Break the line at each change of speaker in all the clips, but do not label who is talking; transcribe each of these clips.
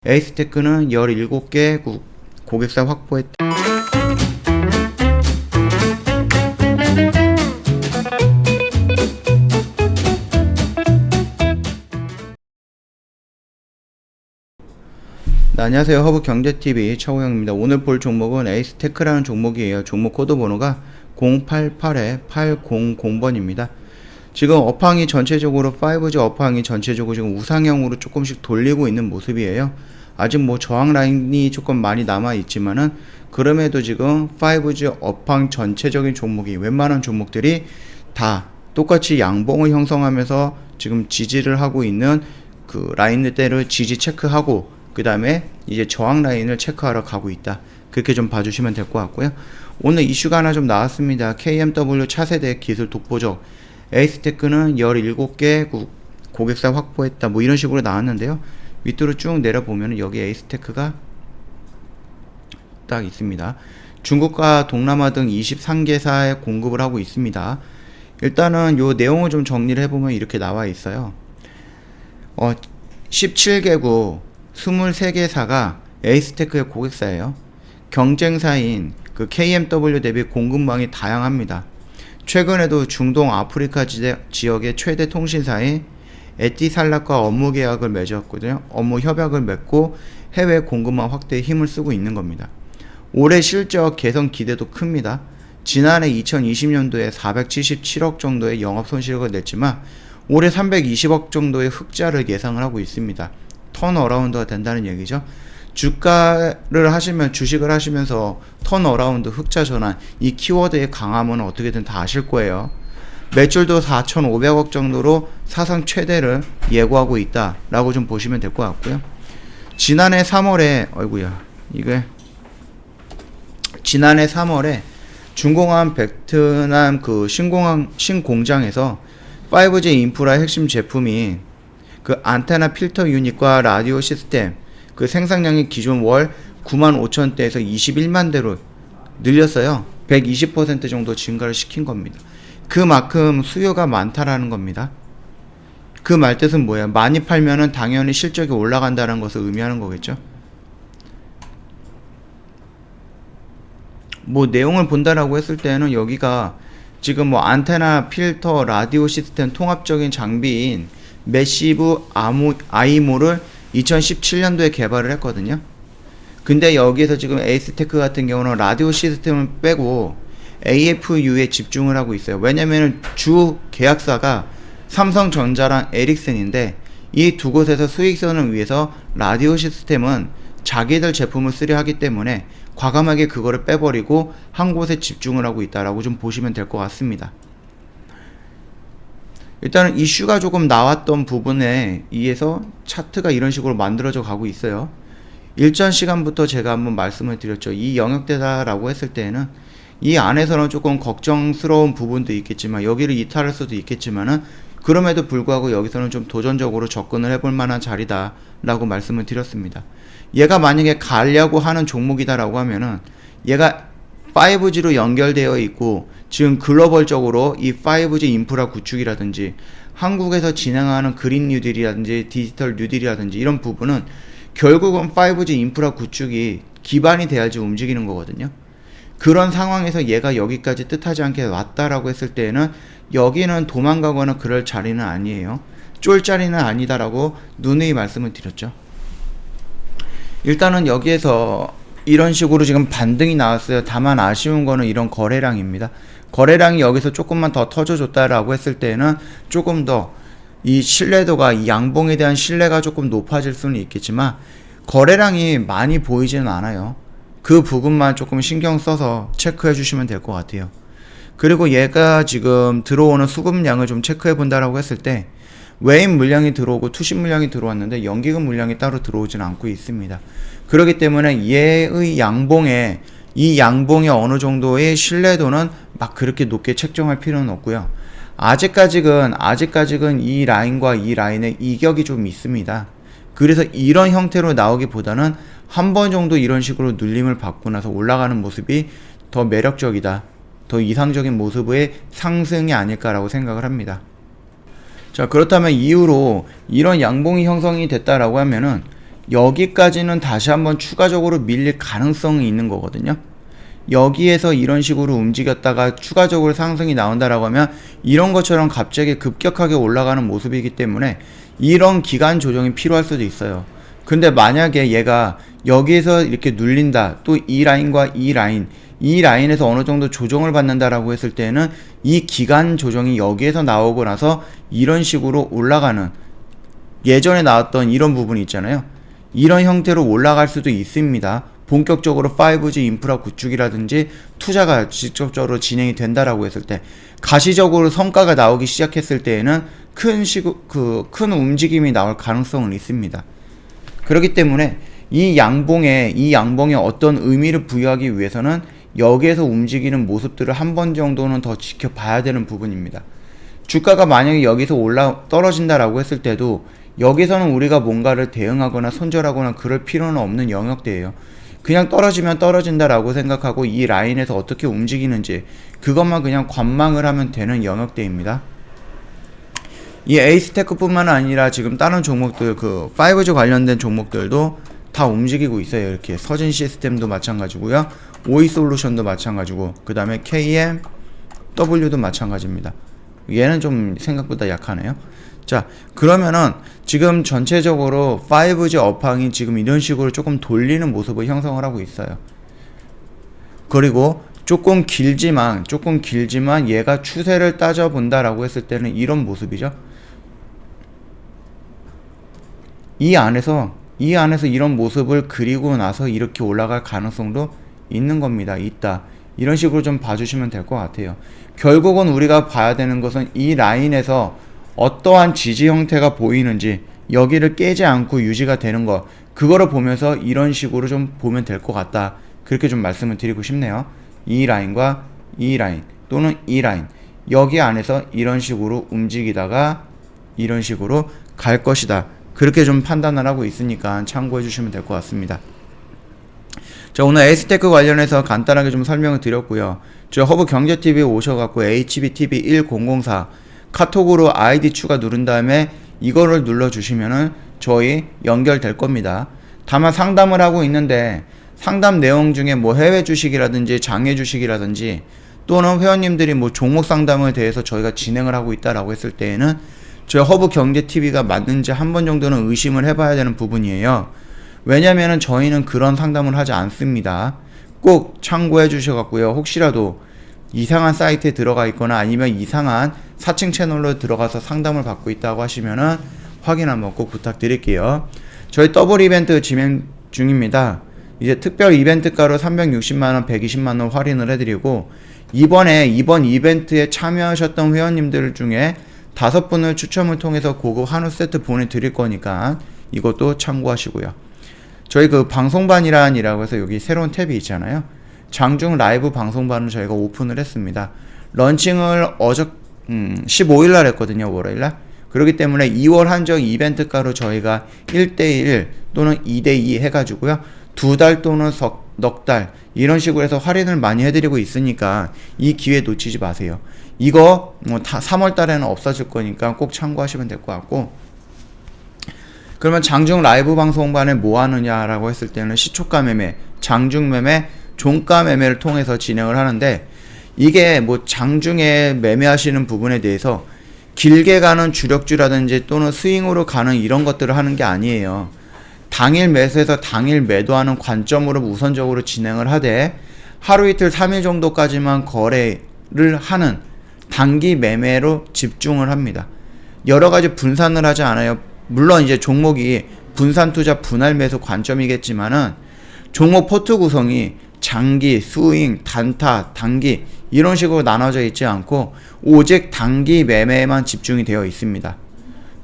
에이스테크는 17개 고객사 확보했다. 네, 안녕하세요. 허브경제TV 차우영입니다. 오늘 볼 종목은 에이스테크라는 종목이에요. 종목 코드 번호가 088-800번입니다. 지금 업황이 전체적으로 5G 업황이 전체적으로 지금 우상향으로 조금씩 돌리고 있는 모습이에요. 아직 뭐 저항 라인이 조금 많이 남아 있지만은 그럼에도 지금 5G 업황 전체적인 종목이 웬만한 종목들이 다 똑같이 양봉을 형성하면서 지금 지지를 하고 있는 그 라인대를 지지 체크하고 그 다음에 이제 저항 라인을 체크하러 가고 있다. 그렇게 좀 봐주시면 될 것 같고요. 오늘 이슈가 하나 좀 나왔습니다. KMW 차세대 기술 독보적 에이스테크는 17개 고객사 확보했다. 뭐 이런 식으로 나왔는데요. 밑으로 쭉 내려보면 여기 에이스테크가 딱 있습니다. 중국과 동남아 등 23개사에 공급을 하고 있습니다. 일단은 요 내용을 좀 정리를 해보면 이렇게 나와 있어요. 17개국 23개사가 에이스테크의 고객사예요. 경쟁사인 그 KMW 대비 공급망이 다양합니다. 최근에도 중동 아프리카 지역의 최대 통신사인 에티살락과 업무 계약을 맺었거든요. 업무 협약을 맺고 해외 공급망 확대에 힘을 쓰고 있는 겁니다. 올해 실적 개선 기대도 큽니다. 지난해 2020년도에 477억 정도의 영업 손실을 냈지만 올해 320억 정도의 흑자를 예상을 하고 있습니다. 턴어라운드가 된다는 얘기죠. 주가를 하시면 주식을 하시면서 턴어라운드 흑자 전환 이 키워드의 강함은 어떻게든 다 아실 거예요. 매출도 4,500억 정도로 사상 최대를 예고하고 있다 라고 좀 보시면 될 것 같고요. 지난해 3월에 지난해 3월에 준공한 베트남 그 신공장에서 5G 인프라 핵심 제품인 그 안테나 필터 유닛과 라디오 시스템 그 생산량이 기존 월 95,000대에서 21만 대로 늘렸어요. 120% 정도 증가를 시킨 겁니다. 그만큼 수요가 많다라는 겁니다. 그 말뜻은 뭐야? 많이 팔면은 당연히 실적이 올라간다는 것을 의미하는 거겠죠. 뭐 내용을 본다라고 했을 때는 여기가 지금 뭐 안테나, 필터, 라디오 시스템 통합적인 장비인 매시브 아이모를 2017년도에 개발을 했거든요. 근데 여기에서 지금 에이스테크 같은 경우는 라디오 시스템을 빼고 AFU에 집중을 하고 있어요. 왜냐면 주 계약사가 삼성전자랑 에릭슨인데 이 두 곳에서 수익성을 위해서 라디오 시스템은 자기들 제품을 쓰려 하기 때문에 과감하게 그거를 빼버리고 한 곳에 집중을 하고 있다라고 좀 보시면 될 것 같습니다. 일단은 이슈가 조금 나왔던 부분에 의해서 차트가 이런 식으로 만들어져 가고 있어요. 일전 시간부터 제가 한번 말씀을 드렸죠. 이 영역대다라고 했을 때는 이 안에서는 조금 걱정스러운 부분도 있겠지만 여기를 이탈할 수도 있겠지만은 그럼에도 불구하고 여기서는 좀 도전적으로 접근을 해볼 만한 자리다 라고 말씀을 드렸습니다. 얘가 만약에 가려고 하는 종목이다 라고 하면은 얘가 5G로 연결되어 있고 지금 글로벌적으로 이 5G 인프라 구축이라든지 한국에서 진행하는 그린 뉴딜이라든지 디지털 뉴딜이라든지 이런 부분은 결국은 5G 인프라 구축이 기반이 돼야지 움직이는 거거든요. 그런 상황에서 얘가 여기까지 뜻하지 않게 왔다라고 했을 때는 여기는 도망가거나 그럴 자리는 아니에요. 쫄 자리는 아니다라고 누누이 말씀을 드렸죠. 일단은 여기에서 이런 식으로 지금 반등이 나왔어요. 다만 아쉬운 거는 이런 거래량입니다. 거래량이 여기서 조금만 더 터져줬다라고 했을 때는 조금 더 이 신뢰도가 이 양봉에 대한 신뢰가 조금 높아질 수는 있겠지만 거래량이 많이 보이지는 않아요. 그 부분만 조금 신경 써서 체크해 주시면 될 것 같아요. 그리고 얘가 지금 들어오는 수급량을 좀 체크해 본다라고 했을 때 외인 물량이 들어오고 투신 물량이 들어왔는데 연기금 물량이 따로 들어오지는 않고 있습니다. 그렇기 때문에 얘의 양봉에 이 양봉의 어느 정도의 신뢰도는 막 그렇게 높게 책정할 필요는 없고요. 아직까지는 이 라인과 이 라인의 이격이 좀 있습니다. 그래서 이런 형태로 나오기보다는 한 번 정도 이런 식으로 눌림을 받고 나서 올라가는 모습이 더 매력적이다. 더 이상적인 모습의 상승이 아닐까라고 생각을 합니다. 자, 그렇다면 이후로 이런 양봉이 형성이 됐다라고 하면은 여기까지는 다시 한번 추가적으로 밀릴 가능성이 있는 거거든요. 여기에서 이런 식으로 움직였다가 추가적으로 상승이 나온다라고 하면 이런 것처럼 갑자기 급격하게 올라가는 모습이기 때문에 이런 기간 조정이 필요할 수도 있어요. 근데 만약에 얘가 여기에서 이렇게 눌린다, 또 이 라인과 이 라인에서 어느 정도 조정을 받는다라고 했을 때는 이 기간 조정이 여기에서 나오고 나서 이런 식으로 올라가는, 예전에 나왔던 이런 부분이 있잖아요. 이런 형태로 올라갈 수도 있습니다. 본격적으로 5G 인프라 구축이라든지 투자가 직접적으로 진행이 된다라고 했을 때, 가시적으로 성과가 나오기 시작했을 때에는 큰 움직임이 나올 가능성은 있습니다. 그렇기 때문에 이 양봉에 어떤 의미를 부여하기 위해서는 여기에서 움직이는 모습들을 한 번 정도는 더 지켜봐야 되는 부분입니다. 주가가 만약에 여기서 떨어진다라고 했을 때도 여기서는 우리가 뭔가를 대응하거나 손절하거나 그럴 필요는 없는 영역대예요. 그냥 떨어지면 떨어진다라고 생각하고 이 라인에서 어떻게 움직이는지 그것만 그냥 관망을 하면 되는 영역대입니다. 이 에이스테크뿐만 아니라 지금 다른 종목들, 5G 관련된 종목들도 다 움직이고 있어요. 이렇게 서진 시스템도 마찬가지고요, 오이솔루션도 마찬가지고, 그 다음에 KMW도 마찬가지입니다. 얘는 좀 생각보다 약하네요. 자, 그러면은 지금 전체적으로 5G 업황이 지금 이런 식으로 조금 돌리는 모습을 형성을 하고 있어요. 그리고 조금 길지만 얘가 추세를 따져본다라고 했을 때는 이런 모습이죠. 이 안에서 이런 모습을 그리고 나서 이렇게 올라갈 가능성도 있는 겁니다. 있다. 이런 식으로 좀 봐주시면 될 것 같아요. 결국은 우리가 봐야 되는 것은 이 라인에서 어떠한 지지 형태가 보이는지, 여기를 깨지 않고 유지가 되는 것, 그거를 보면서 이런 식으로 좀 보면 될 것 같다. 그렇게 좀 말씀을 드리고 싶네요. 이 라인과 이 라인 또는 이 라인, 여기 안에서 이런 식으로 움직이다가 이런 식으로 갈 것이다. 그렇게 좀 판단을 하고 있으니까 참고해 주시면 될 것 같습니다. 자, 오늘 에이스테크 관련해서 간단하게 좀 설명을 드렸고요. 저 허브경제TV에 오셔갖고 HBTV1004 카톡으로 아이디 추가 누른 다음에 이거를 눌러주시면은 저희 연결될 겁니다. 다만 상담을 하고 있는데 상담 내용 중에 뭐 해외 주식이라든지 장외 주식이라든지 또는 회원님들이 뭐 종목 상담에 대해서 저희가 진행을 하고 있다라고 했을 때에는 저희 허브경제TV가 맞는지 한 번 정도는 의심을 해봐야 되는 부분이에요. 왜냐면은 저희는 그런 상담을 하지 않습니다. 꼭 참고해 주셔갖고요. 혹시라도 이상한 사이트에 들어가 있거나 아니면 이상한 사칭 채널로 들어가서 상담을 받고 있다고 하시면은 확인 한번 꼭 부탁드릴게요. 저희 더블 이벤트 진행 중입니다. 이제 특별 이벤트가로 360만원, 120만원 할인을 해드리고, 이번 이벤트에 참여하셨던 회원님들 중에 5분을 추첨을 통해서 고급 한우 세트 보내드릴 거니까 이것도 참고하시고요. 저희 방송반이라고 해서 여기 새로운 탭이 있잖아요. 장중 라이브 방송반을 저희가 오픈을 했습니다. 런칭을 15일날 했거든요. 월요일날. 그렇기 때문에 2월 한정 이벤트가로 저희가 1대1 또는 2대2 해가지고요. 2달 또는 넉 달 이런 식으로 해서 할인을 많이 해드리고 있으니까 이 기회 놓치지 마세요. 이거 3월 달에는 없어질 거니까 꼭 참고하시면 될 것 같고, 그러면 장중 라이브 방송반에 뭐 하느냐라고 했을 때는 시초가 매매, 장중 매매, 종가 매매를 통해서 진행을 하는데, 이게 뭐 장중에 매매하시는 부분에 대해서 길게 가는 주력주라든지 또는 스윙으로 가는 이런 것들을 하는 게 아니에요. 당일 매수해서 당일 매도하는 관점으로 우선적으로 진행을 하되, 하루 이틀 3일 정도까지만 거래를 하는 단기 매매로 집중을 합니다. 여러 가지 분산을 하지 않아요. 물론 이제 종목이 분산 투자 분할 매수 관점이겠지만은 종목 포트 구성이 장기, 스윙, 단타, 단기 이런 식으로 나눠져 있지 않고 오직 단기 매매에만 집중이 되어 있습니다.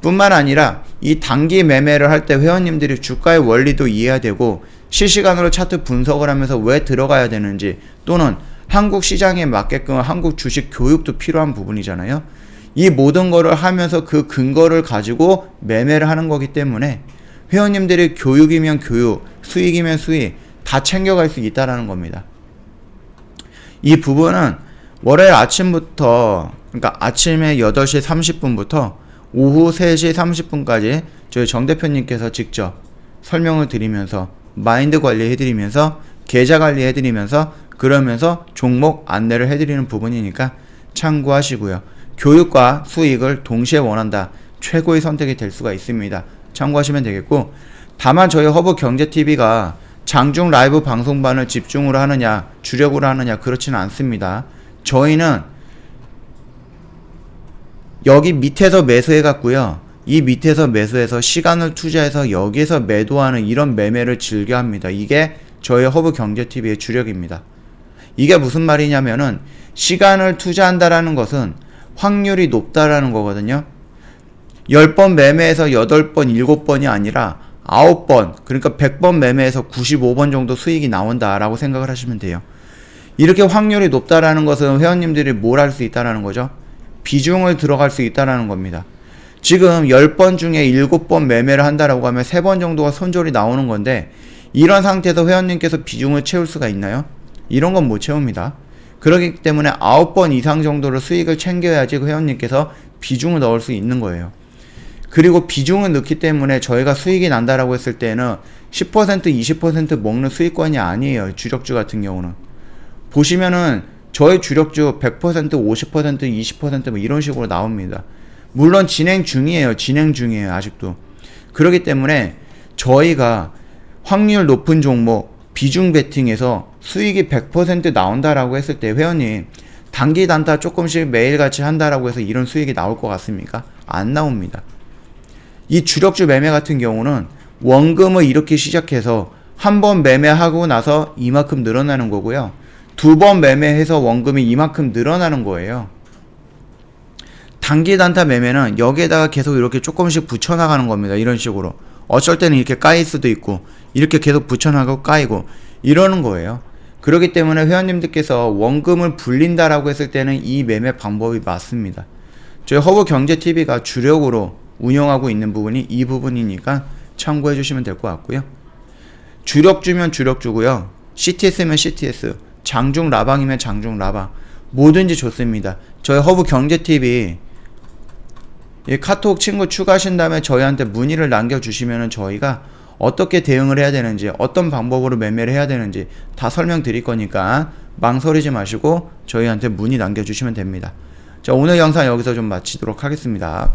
뿐만 아니라 이 단기 매매를 할 때 회원님들이 주가의 원리도 이해해야 되고, 실시간으로 차트 분석을 하면서 왜 들어가야 되는지, 또는 한국 시장에 맞게끔 한국 주식 교육도 필요한 부분이잖아요. 이 모든 거를 하면서 그 근거를 가지고 매매를 하는 거기 때문에 회원님들이 교육이면 교육, 수익이면 수익 다 챙겨갈 수 있다라는 겁니다. 이 부분은 월요일 아침부터, 그러니까 아침에 8시 30분부터 오후 3시 30분까지 저희 정 대표님께서 직접 설명을 드리면서 마인드 관리 해드리면서 계좌 관리 해드리면서 그러면서 종목 안내를 해드리는 부분이니까 참고하시고요. 교육과 수익을 동시에 원한다. 최고의 선택이 될 수가 있습니다. 참고하시면 되겠고, 다만 저희 허브경제TV가 장중 라이브 방송반을 집중으로 하느냐 주력으로 하느냐 그렇지는 않습니다. 저희는 여기 밑에서 매수해 갔고요. 이 밑에서 매수해서 시간을 투자해서 여기에서 매도하는 이런 매매를 즐겨 합니다. 이게 저희 허브경제TV의 주력입니다. 이게 무슨 말이냐면은 시간을 투자한다라는 것은 확률이 높다라는 거거든요. 10번 매매해서 8번, 7번이 아니라 9번, 그러니까 100번 매매해서 95번 정도 수익이 나온다라고 생각을 하시면 돼요. 이렇게 확률이 높다라는 것은 회원님들이 뭘 할 수 있다라는 거죠? 비중을 들어갈 수 있다라는 겁니다. 지금 10번 중에 7번 매매를 한다라고 하면 3번 정도가 손절이 나오는 건데, 이런 상태에서 회원님께서 비중을 채울 수가 있나요? 이런 건 못 채웁니다. 그렇기 때문에 9번 이상 정도로 수익을 챙겨야지 회원님께서 비중을 넣을 수 있는 거예요. 그리고 비중을 넣기 때문에 저희가 수익이 난다라고 했을 때는 10%, 20% 먹는 수익권이 아니에요. 주력주 같은 경우는. 보시면은 저희 주력주 100%, 50%, 20% 뭐 이런 식으로 나옵니다. 물론 진행 중이에요. 아직도. 그렇기 때문에 저희가 확률 높은 종목 비중 베팅에서 수익이 100% 나온다라고 했을 때 회원님 단기 단타 조금씩 매일같이 한다라고 해서 이런 수익이 나올 것 같습니까? 안 나옵니다. 이 주력주 매매 같은 경우는 원금을 이렇게 시작해서 한 번 매매하고 나서 이만큼 늘어나는 거고요. 2번 매매해서 원금이 이만큼 늘어나는 거예요. 단기 단타 매매는 여기에다가 계속 이렇게 조금씩 붙여나가는 겁니다. 이런 식으로. 어쩔 때는 이렇게 까일 수도 있고 이렇게 계속 붙여나가고 까이고 이러는 거예요. 그렇기 때문에 회원님들께서 원금을 불린다라고 했을 때는 이 매매 방법이 맞습니다. 저희 허브경제TV가 주력으로 운영하고 있는 부분이 이 부분이니까 참고해 주시면 될 것 같고요. 주력주면 주력주고요. CTS면 CTS, 장중 라방이면 장중 라방, 뭐든지 좋습니다. 저희 허브경제TV 카톡 친구 추가하신 다음에 저희한테 문의를 남겨주시면 저희가 어떻게 대응을 해야 되는지, 어떤 방법으로 매매를 해야 되는지 다 설명드릴 거니까 망설이지 마시고 저희한테 문의 남겨주시면 됩니다. 자, 오늘 영상 여기서 좀 마치도록 하겠습니다.